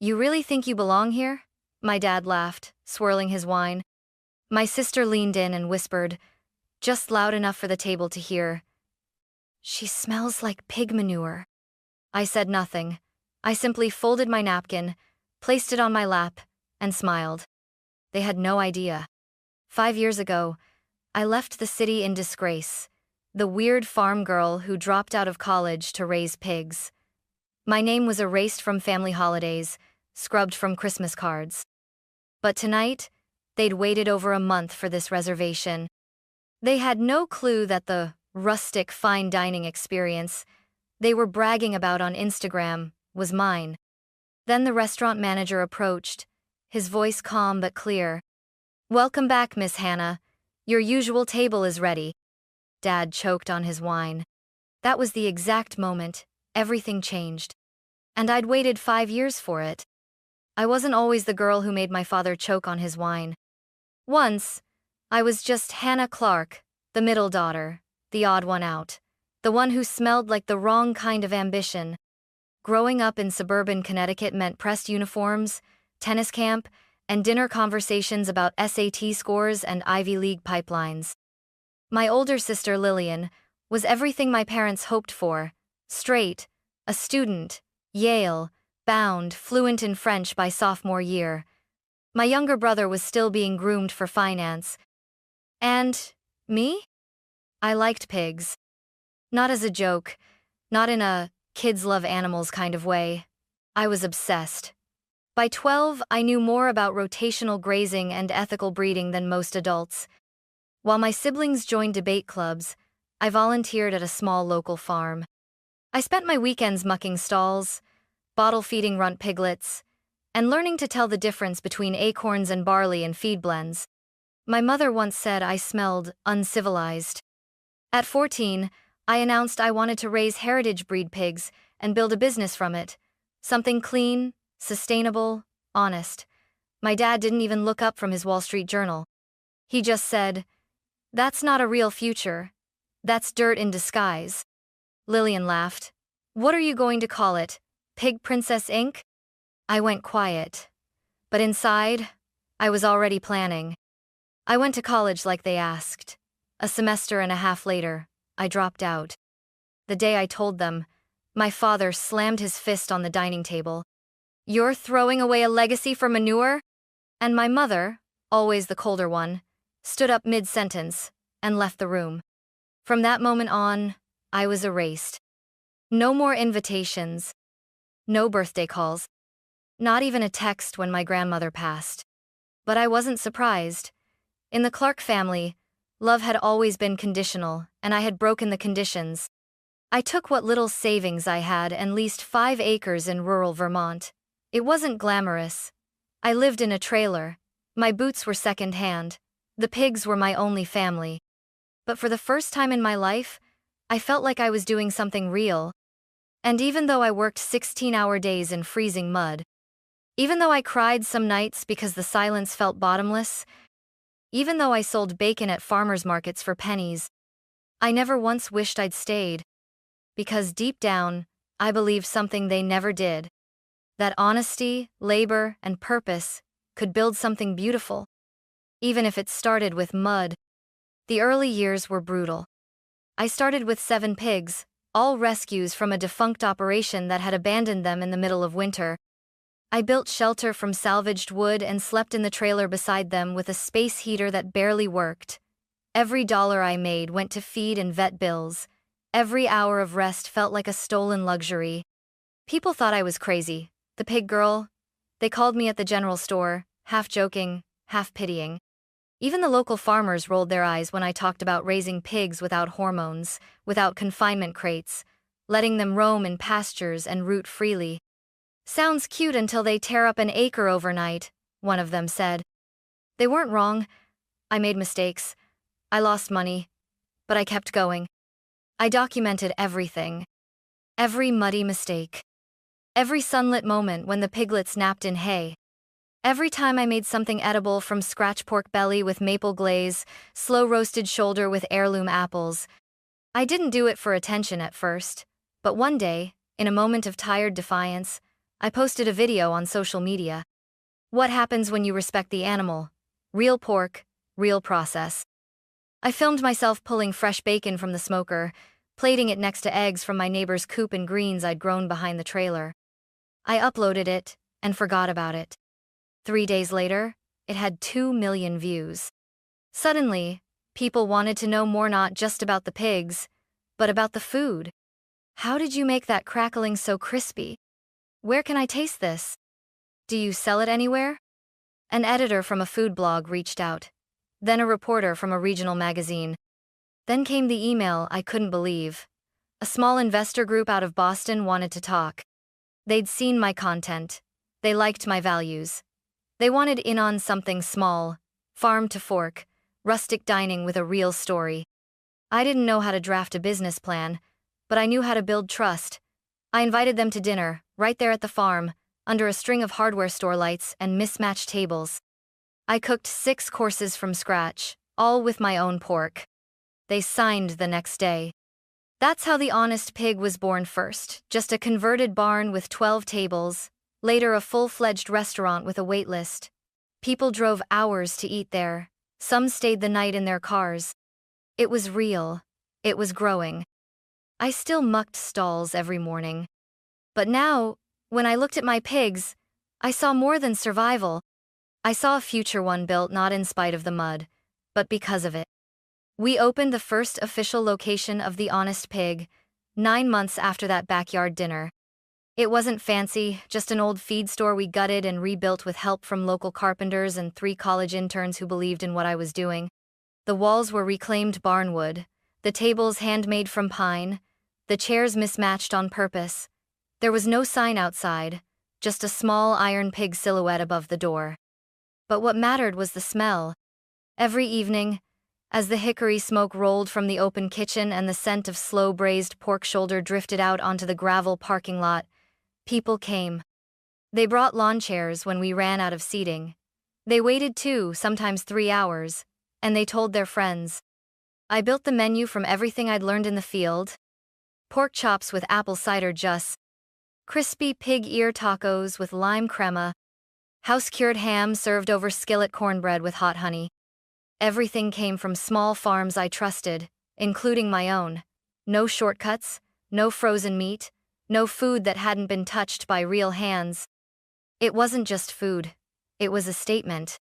You really think you belong here? My dad laughed, swirling his wine. My sister leaned in and whispered, just loud enough for the table to hear, "She smells like pig manure." I said nothing. I simply folded my napkin, placed it on my lap, and smiled. They had no idea. 5 years ago, I left the city in disgrace, the weird farm girl who dropped out of college to raise pigs. My name was erased from family holidays, scrubbed from Christmas cards. But tonight, they'd waited over a month for this reservation. They had no clue that the rustic fine dining experience they were bragging about on Instagram was mine. Then the restaurant manager approached, his voice calm but clear. "Welcome back, Miss Hannah. Your usual table is ready." Dad choked on his wine. That was the exact moment everything changed. And I'd waited 5 years for it. I wasn't always the girl who made my father choke on his wine. Once, I was just Hannah Clark, the middle daughter, the odd one out, the one who smelled like the wrong kind of ambition. Growing up in suburban Connecticut meant pressed uniforms, tennis camp, and dinner conversations about SAT scores and Ivy League pipelines. My older sister Lillian was everything my parents hoped for: straight, a student, Yale, bound, fluent in French by sophomore year. My younger brother was still being groomed for finance. And me? I liked pigs. Not as a joke, not in a kids love animals kind of way. I was obsessed. By 12, I knew more about rotational grazing and ethical breeding than most adults. While my siblings joined debate clubs, I volunteered at a small local farm. I spent my weekends mucking stalls, bottle-feeding runt piglets, and learning to tell the difference between acorns and barley in feed blends. My mother once said I smelled uncivilized. At 14, I announced I wanted to raise heritage breed pigs and build a business from it. Something clean, sustainable, honest. My dad didn't even look up from his Wall Street Journal. He just said, "That's not a real future. That's dirt in disguise." Lillian laughed. "What are you going to call it? Pig Princess Inc.?" I went quiet. But inside, I was already planning. I went to college like they asked. A semester and a half later, I dropped out. The day I told them, my father slammed his fist on the dining table. "You're throwing away a legacy for manure?" And my mother, always the colder one, stood up mid-sentence and left the room. From that moment on, I was erased. No more invitations. No birthday calls. Not even a text when my grandmother passed. But I wasn't surprised. In the Clark family, love had always been conditional, and I had broken the conditions. I took what little savings I had and leased 5 acres in rural Vermont. It wasn't glamorous. I lived in a trailer. My boots were second-hand. The pigs were my only family. But for the first time in my life, I felt like I was doing something real. And even though I worked 16-hour days in freezing mud, even though I cried some nights because the silence felt bottomless, even though I sold bacon at farmers markets for pennies, I never once wished I'd stayed. Because deep down, I believed something they never did. That honesty, labor, and purpose could build something beautiful. Even if it started with mud. The early years were brutal. I started with 7 pigs, all rescues from a defunct operation that had abandoned them in the middle of winter. I built shelter from salvaged wood and slept in the trailer beside them with a space heater that barely worked. Every dollar I made went to feed and vet bills. Every hour of rest felt like a stolen luxury. People thought I was crazy, the pig girl. They called me at the general store, half joking, half pitying. Even the local farmers rolled their eyes when I talked about raising pigs without hormones, without confinement crates, letting them roam in pastures and root freely. "Sounds cute until they tear up an acre overnight," one of them said. They weren't wrong. I made mistakes. I lost money. But I kept going. I documented everything. Every muddy mistake. Every sunlit moment when the piglets napped in hay. Every time I made something edible from scratch pork belly with maple glaze, slow-roasted shoulder with heirloom apples. I didn't do it for attention at first, but one day, in a moment of tired defiance, I posted a video on social media. What happens when you respect the animal? Real pork, real process. I filmed myself pulling fresh bacon from the smoker, plating it next to eggs from my neighbor's coop and greens I'd grown behind the trailer. I uploaded it and forgot about it. 3 days later, it had 2 million views. Suddenly, people wanted to know more not just about the pigs, but about the food. How did you make that crackling so crispy? Where can I taste this? Do you sell it anywhere? An editor from a food blog reached out. Then a reporter from a regional magazine. Then came the email I couldn't believe. A small investor group out of Boston wanted to talk. They'd seen my content. They liked my values. They wanted in on something small, farm to fork, rustic dining with a real story. I didn't know how to draft a business plan, but I knew how to build trust. I invited them to dinner, right there at the farm, under a string of hardware store lights and mismatched tables. I cooked 6 courses from scratch, all with my own pork. They signed the next day. That's how The Honest Pig was born first, just a converted barn with 12 tables, later a full-fledged restaurant with a wait list. People drove hours to eat there. Some stayed the night in their cars. It was real. It was growing. I still mucked stalls every morning. But now, when I looked at my pigs, I saw more than survival. I saw a future one built not in spite of the mud, but because of it. We opened the first official location of The Honest Pig, 9 months after that backyard dinner. It wasn't fancy, just an old feed store we gutted and rebuilt with help from local carpenters and 3 college interns who believed in what I was doing. The walls were reclaimed barnwood, the tables handmade from pine, the chairs mismatched on purpose. There was no sign outside, just a small iron pig silhouette above the door. But what mattered was the smell. Every evening, as the hickory smoke rolled from the open kitchen and the scent of slow-braised pork shoulder drifted out onto the gravel parking lot, people came. They brought lawn chairs when we ran out of seating. They waited 2, sometimes 3 hours, and they told their friends. I built the menu from everything I'd learned in the field. Pork chops with apple cider juice, crispy pig ear tacos with lime crema, house-cured ham served over skillet cornbread with hot honey. Everything came from small farms I trusted, including my own. No shortcuts, no frozen meat, no food that hadn't been touched by real hands. It wasn't just food. It was a statement.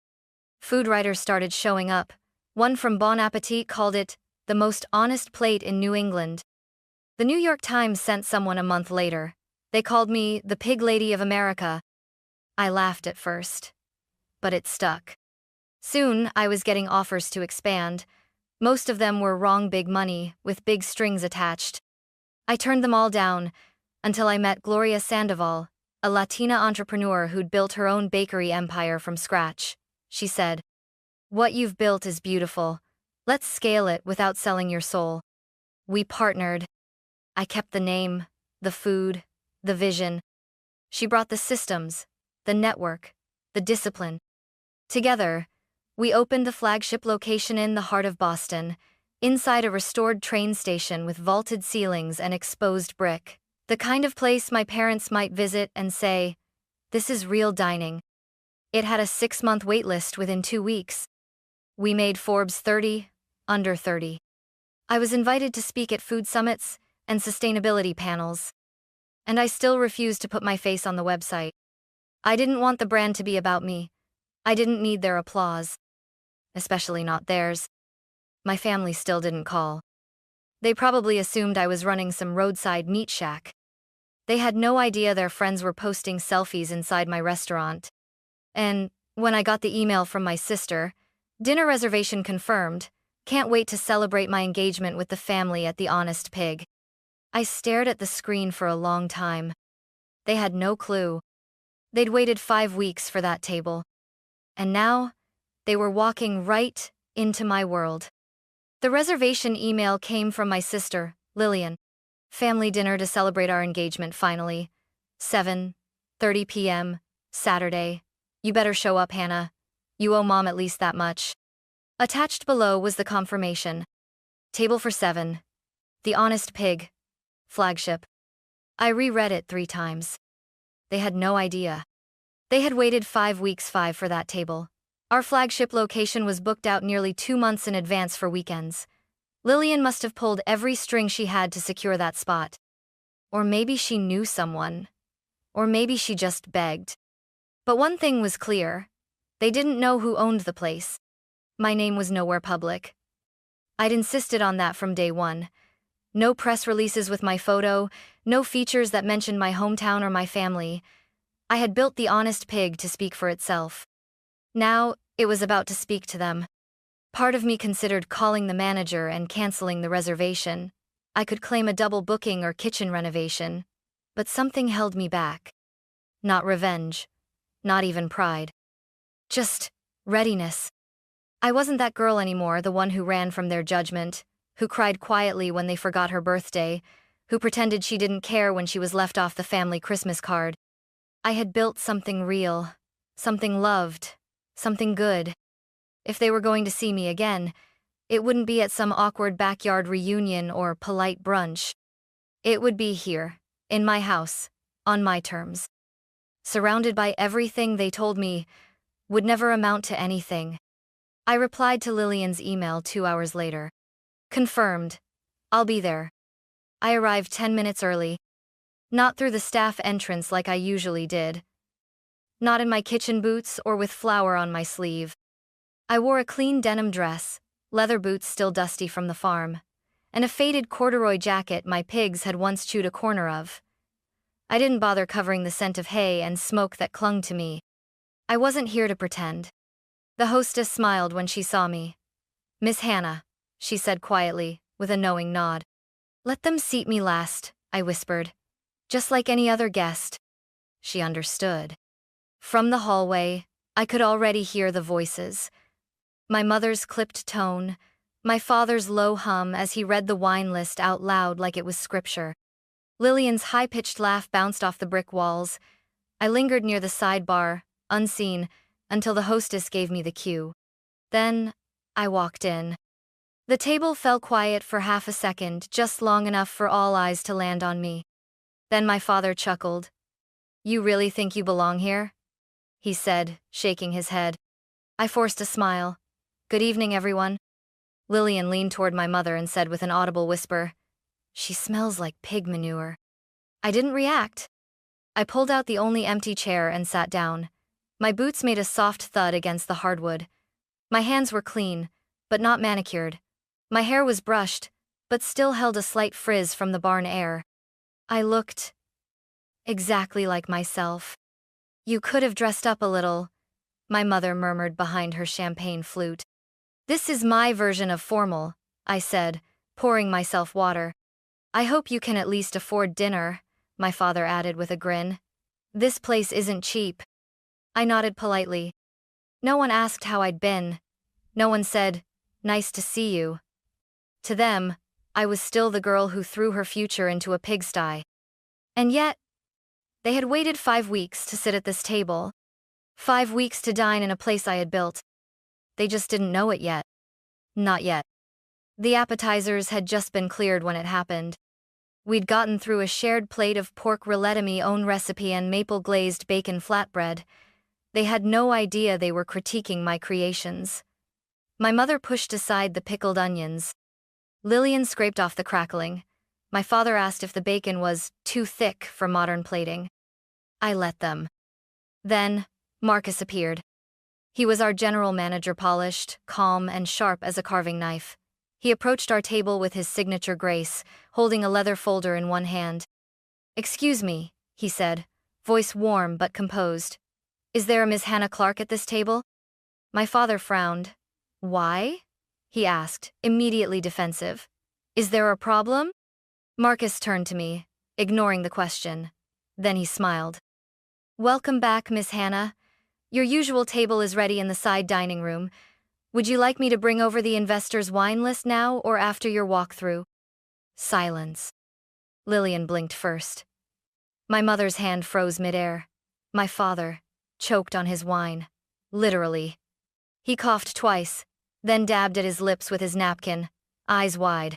Food writers started showing up. One from Bon Appetit called it the most honest plate in New England. The New York Times sent someone a month later. They called me the Pig Lady of America. I laughed at first, but it stuck. Soon, I was getting offers to expand. Most of them were wrong big money, with big strings attached. I turned them all down, until I met Gloria Sandoval, a Latina entrepreneur who'd built her own bakery empire from scratch. She said, "What you've built is beautiful. Let's scale it without selling your soul." We partnered. I kept the name, the food, the vision. She brought the systems, the network, the discipline. Together, we opened the flagship location in the heart of Boston, inside a restored train station with vaulted ceilings and exposed brick. The kind of place my parents might visit and say, "This is real dining." It had a 6-month wait list within 2 weeks. We made Forbes 30, under 30. I was invited to speak at food summits and sustainability panels. And I still refused to put my face on the website. I didn't want the brand to be about me. I didn't need their applause. Especially not theirs. My family still didn't call. They probably assumed I was running some roadside meat shack. They had no idea their friends were posting selfies inside my restaurant. And when I got the email from my sister, dinner reservation confirmed, can't wait to celebrate my engagement with the family at The Honest Pig. I stared at the screen for a long time. They had no clue. They'd waited 5 weeks for that table. And now, they were walking right into my world. The reservation email came from my sister, Lillian. Family dinner to celebrate our engagement finally. 7:30 p.m., Saturday. You better show up, Hannah. You owe Mom at least that much. Attached below was the confirmation. Table for 7. The Honest Pig. Flagship. I reread it 3 times. They had no idea. They had waited 5 weeks for that table. Our flagship location was booked out nearly 2 months in advance for weekends. Lillian must have pulled every string she had to secure that spot. Or maybe she knew someone. Or maybe she just begged. But one thing was clear. They didn't know who owned the place. My name was nowhere public. I'd insisted on that from day one. No press releases with my photo, no features that mentioned my hometown or my family. I had built the Honest Pig to speak for itself. Now, it was about to speak to them. Part of me considered calling the manager and canceling the reservation. I could claim a double booking or kitchen renovation. But something held me back. Not revenge. Not even pride. Just readiness. I wasn't that girl anymore, the one who ran from their judgment, who cried quietly when they forgot her birthday, who pretended she didn't care when she was left off the family Christmas card. I had built something real, something loved, something good. If they were going to see me again, it wouldn't be at some awkward backyard reunion or polite brunch. It would be here, in my house, on my terms. Surrounded by everything they told me would never amount to anything. I replied to Lillian's email 2 hours later. Confirmed. I'll be there. I arrived 10 minutes early. Not through the staff entrance like I usually did. Not in my kitchen boots or with flour on my sleeve. I wore a clean denim dress, leather boots still dusty from the farm, and a faded corduroy jacket my pigs had once chewed a corner of. I didn't bother covering the scent of hay and smoke that clung to me. I wasn't here to pretend. The hostess smiled when she saw me. "Miss Hannah," she said quietly, with a knowing nod. "Let them seat me last," I whispered. "Just like any other guest." She understood. From the hallway, I could already hear the voices. My mother's clipped tone, my father's low hum as he read the wine list out loud like it was scripture. Lillian's high-pitched laugh bounced off the brick walls. I lingered near the sidebar, unseen, until the hostess gave me the cue. Then, I walked in. The table fell quiet for half a second, just long enough for all eyes to land on me. Then my father chuckled. "You really think you belong here?" he said, shaking his head. I forced a smile. "Good evening, everyone." Lillian leaned toward my mother and said with an audible whisper, "She smells like pig manure." I didn't react. I pulled out the only empty chair and sat down. My boots made a soft thud against the hardwood. My hands were clean, but not manicured. My hair was brushed, but still held a slight frizz from the barn air. I looked exactly like myself. "You could have dressed up a little," my mother murmured behind her champagne flute. "This is my version of formal," I said, pouring myself water. "I hope you can at least afford dinner," my father added with a grin. "This place isn't cheap." I nodded politely. No one asked how I'd been. No one said, "Nice to see you." To them, I was still the girl who threw her future into a pigsty. And yet, they had waited 5 weeks to sit at this table. 5 weeks to dine in a place I had built. They just didn't know it yet. Not yet. The appetizers had just been cleared when it happened. We'd gotten through a shared plate of pork rillette own recipe and maple-glazed bacon flatbread. They had no idea they were critiquing my creations. My mother pushed aside the pickled onions. Lillian scraped off the crackling. My father asked if the bacon was too thick for modern plating. I let them. Then, Marcus appeared. He was our general manager, polished, calm, and sharp as a carving knife. He approached our table with his signature grace, holding a leather folder in one hand. "Excuse me," he said, voice warm but composed. "Is there a Miss Hannah Clark at this table?" My father frowned. "Why?" he asked, immediately defensive. "Is there a problem?" Marcus turned to me, ignoring the question. Then he smiled. "Welcome back, Miss Hannah. Your usual table is ready in the side dining room. Would you like me to bring over the investor's wine list now or after your walkthrough?" Silence. Lillian blinked first. My mother's hand froze midair. My father choked on his wine. Literally. He coughed twice, then dabbed at his lips with his napkin, eyes wide.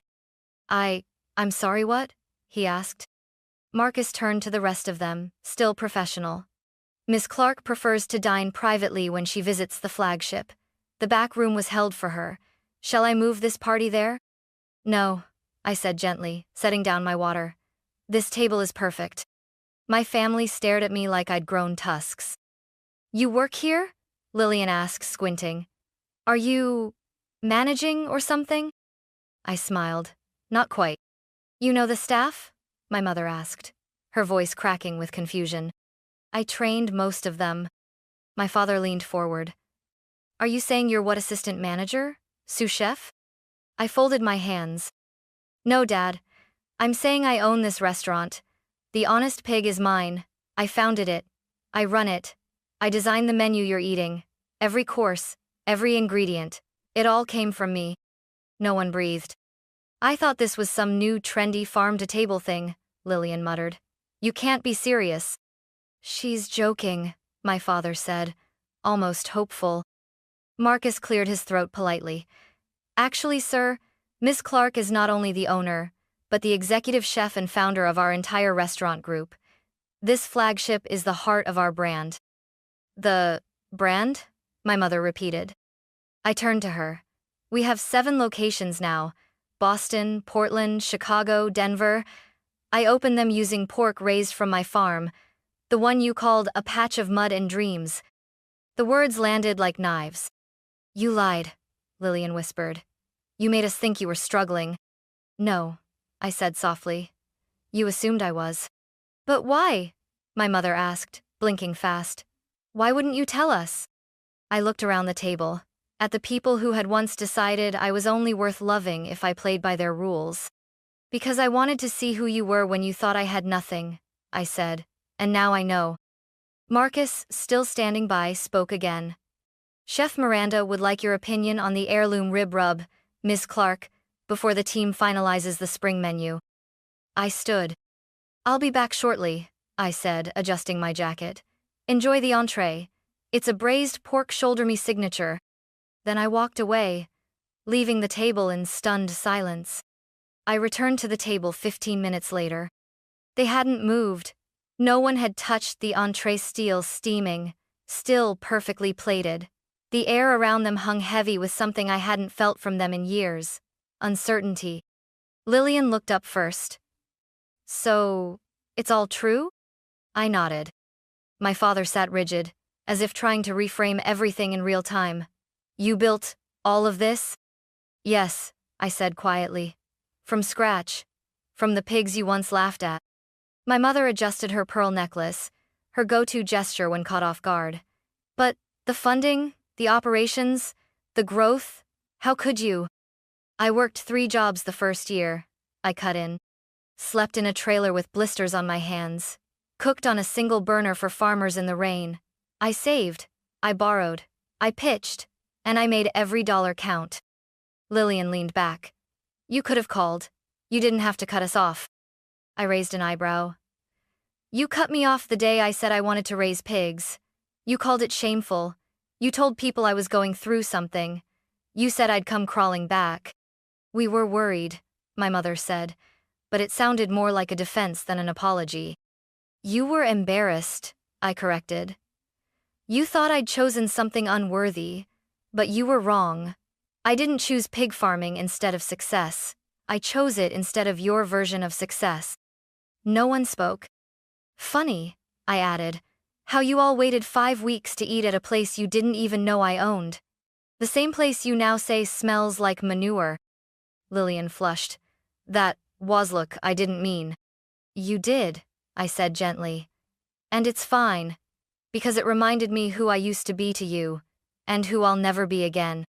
I'm sorry, what?" he asked. Marcus turned to the rest of them, still professional. Miss Clark prefers to dine privately when she visits the flagship. The back room was held for her. Shall I move this party there? No, I said gently, setting down my water. This table is perfect. My family stared at me like I'd grown tusks. You work here? Lillian asked, squinting. Are you managing or something? I smiled. Not quite. You know the staff? My mother asked, her voice cracking with confusion. I trained most of them. My father leaned forward. Are you saying you're what, assistant manager? Sous chef? I folded my hands. No, Dad. I'm saying I own this restaurant. The Honest Pig is mine. I founded it. I run it. I designed the menu you're eating. Every course, every ingredient. It all came from me. No one breathed. I thought this was some new trendy farm-to-table thing, Lillian muttered. You can't be serious. She's joking, my father said, almost hopeful. Marcus cleared his throat politely. Actually, sir, Miss Clark is not only the owner, but the executive chef and founder of our entire restaurant group. This flagship is the heart of our brand. The brand? My mother repeated. I turned to her. We have 7 locations now. Boston, Portland, Chicago, Denver. I opened them using pork raised from my farm, the one you called a patch of mud and dreams. The words landed like knives. You lied, Lillian whispered. You made us think you were struggling. No, I said softly. You assumed I was. But why? My mother asked, blinking fast. Why wouldn't you tell us? I looked around the table, at the people who had once decided I was only worth loving if I played by their rules. Because I wanted to see who you were when you thought I had nothing, I said, and now I know. Marcus, still standing by, spoke again. Chef Miranda would like your opinion on the heirloom rib rub, Miss Clark, before the team finalizes the spring menu. I stood. I'll be back shortly, I said, adjusting my jacket. Enjoy the entree. It's a braised pork shoulder meat signature. Then I walked away, leaving the table in stunned silence. I returned to the table 15 minutes later. They hadn't moved. No one had touched the entree, steel steaming, still perfectly plated. The air around them hung heavy with something I hadn't felt from them in years. Uncertainty. Lillian looked up first. So, it's all true? I nodded. My father sat rigid, as if trying to reframe everything in real time. You built all of this? Yes, I said quietly. From scratch. From the pigs you once laughed at. My mother adjusted her pearl necklace, her go-to gesture when caught off guard. But the funding, the operations, the growth, how could you? I worked 3 jobs the first year, I cut in. Slept in a trailer with blisters on my hands. Cooked on a single burner for farmers in the rain. I saved. I borrowed. I pitched. And I made every dollar count. Lillian leaned back. You could have called. You didn't have to cut us off. I raised an eyebrow. You cut me off the day I said I wanted to raise pigs. You called it shameful. You told people I was going through something. You said I'd come crawling back. We were worried, my mother said, but it sounded more like a defense than an apology. You were embarrassed, I corrected. You thought I'd chosen something unworthy, but you were wrong. I didn't choose pig farming instead of success. I chose it instead of your version of success. No one spoke. Funny, I added, how you all waited 5 weeks to eat at a place you didn't even know I owned. The same place you now say smells like manure. Lillian flushed. That was, look, I didn't mean. You did, I said gently. And it's fine, because it reminded me who I used to be to you, and who I'll never be again.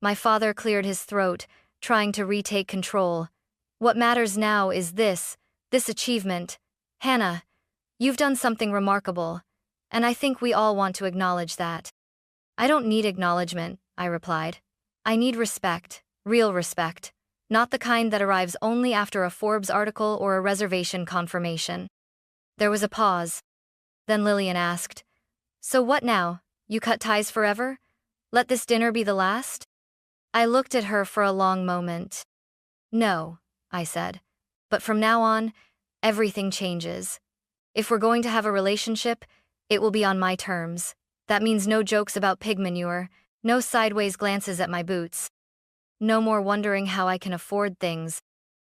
My father cleared his throat, trying to retake control. What matters now is this achievement. Hannah, you've done something remarkable, and I think we all want to acknowledge that. I don't need acknowledgement, I replied. I need respect, real respect, not the kind that arrives only after a Forbes article or a reservation confirmation. There was a pause. Then Lillian asked, So what now? You cut ties forever? Let this dinner be the last? I looked at her for a long moment. No, I said. But from now on, everything changes. If we're going to have a relationship, it will be on my terms. That means no jokes about pig manure, no sideways glances at my boots. No more wondering how I can afford things.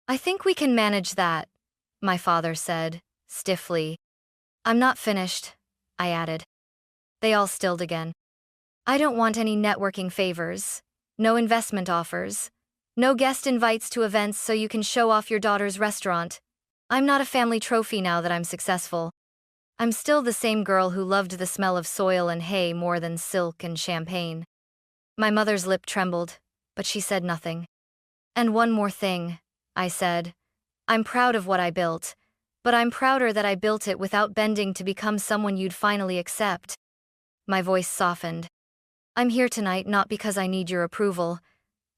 I think we can manage that, my father said, stiffly. I'm not finished, I added. They all stilled again. I don't want any networking favors, no investment offers, no guest invites to events so you can show off your daughter's restaurant. I'm not a family trophy now that I'm successful. I'm still the same girl who loved the smell of soil and hay more than silk and champagne. My mother's lip trembled, but she said nothing. And one more thing, I said. I'm proud of what I built, but I'm prouder that I built it without bending to become someone you'd finally accept. My voice softened. I'm here tonight not because I need your approval.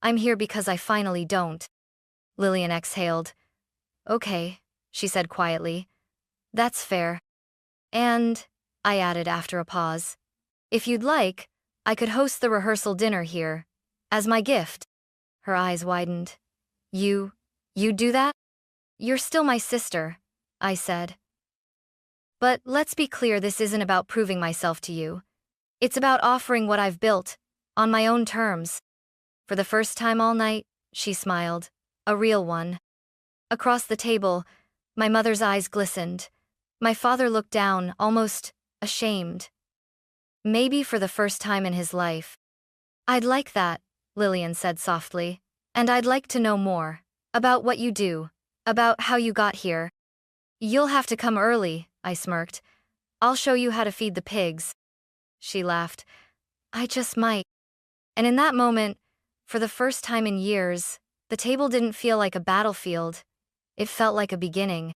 I'm here because I finally don't. Lillian exhaled. Okay, she said quietly. That's fair. And, I added after a pause, if you'd like, I could host the rehearsal dinner here, as my gift. Her eyes widened. You'd do that? You're still my sister, I said. But let's be clear, this isn't about proving myself to you. It's about offering what I've built, on my own terms. For the first time all night, she smiled, a real one. Across the table, my mother's eyes glistened. My father looked down, almost ashamed. Maybe for the first time in his life. I'd like that, Lillian said softly. And I'd like to know more. About what you do. About how you got here. You'll have to come early, I smirked. I'll show you how to feed the pigs. She laughed. I just might. And in that moment, for the first time in years, the table didn't feel like a battlefield. It felt like a beginning.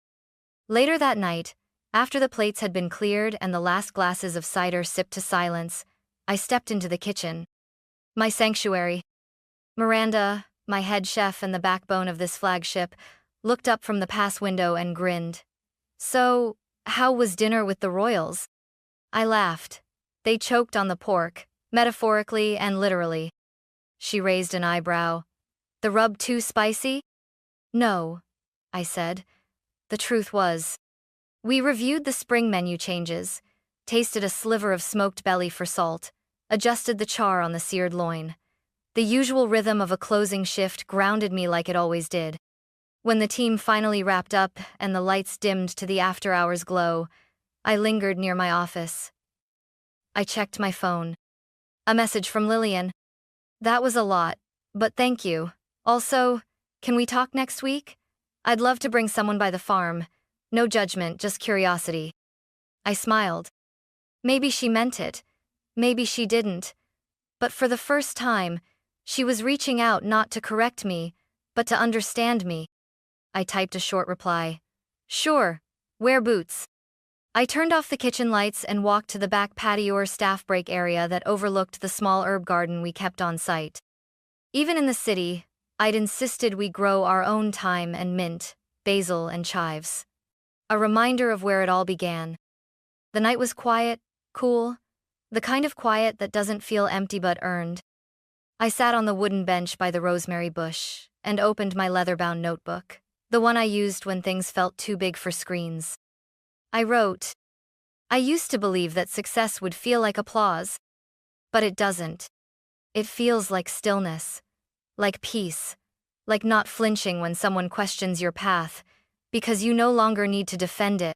Later that night, after the plates had been cleared and the last glasses of cider sipped to silence, I stepped into the kitchen. My sanctuary. Miranda, my head chef and the backbone of this flagship, looked up from the pass window and grinned. So, how was dinner with the royals? I laughed. They choked on the pork, metaphorically and literally. She raised an eyebrow. The rub too spicy? No, I said. The truth was. We reviewed the spring menu changes, tasted a sliver of smoked belly for salt, adjusted the char on the seared loin. The usual rhythm of a closing shift grounded me like it always did. When the team finally wrapped up and the lights dimmed to the after-hours glow, I lingered near my office. I checked my phone. A message from Lillian. That was a lot, but thank you. Also, can we talk next week? I'd love to bring someone by the farm. No judgment, just curiosity. I smiled. Maybe she meant it. Maybe she didn't. But for the first time, she was reaching out not to correct me, but to understand me. I typed a short reply. Sure, wear boots. I turned off the kitchen lights and walked to the back patio or staff break area that overlooked the small herb garden we kept on site. Even in the city, I'd insisted we grow our own thyme and mint, basil and chives. A reminder of where it all began. The night was quiet, cool, the kind of quiet that doesn't feel empty but earned. I sat on the wooden bench by the rosemary bush and opened my leather-bound notebook, the one I used when things felt too big for screens. I wrote, I used to believe that success would feel like applause, but it doesn't. It feels like stillness, like peace, like not flinching when someone questions your path, because you no longer need to defend it.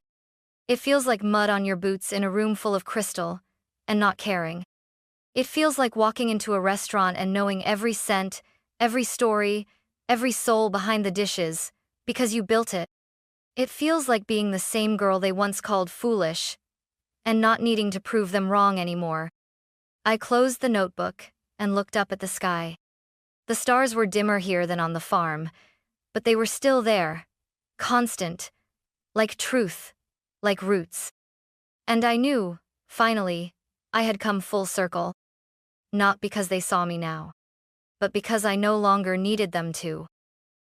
It feels like mud on your boots in a room full of crystal, and not caring. It feels like walking into a restaurant and knowing every scent, every story, every soul behind the dishes, because you built it. It feels like being the same girl they once called foolish, and not needing to prove them wrong anymore. I closed the notebook and looked up at the sky. The stars were dimmer here than on the farm, but they were still there, constant, like truth, like roots. And I knew, finally, I had come full circle. Not because they saw me now, but because I no longer needed them to.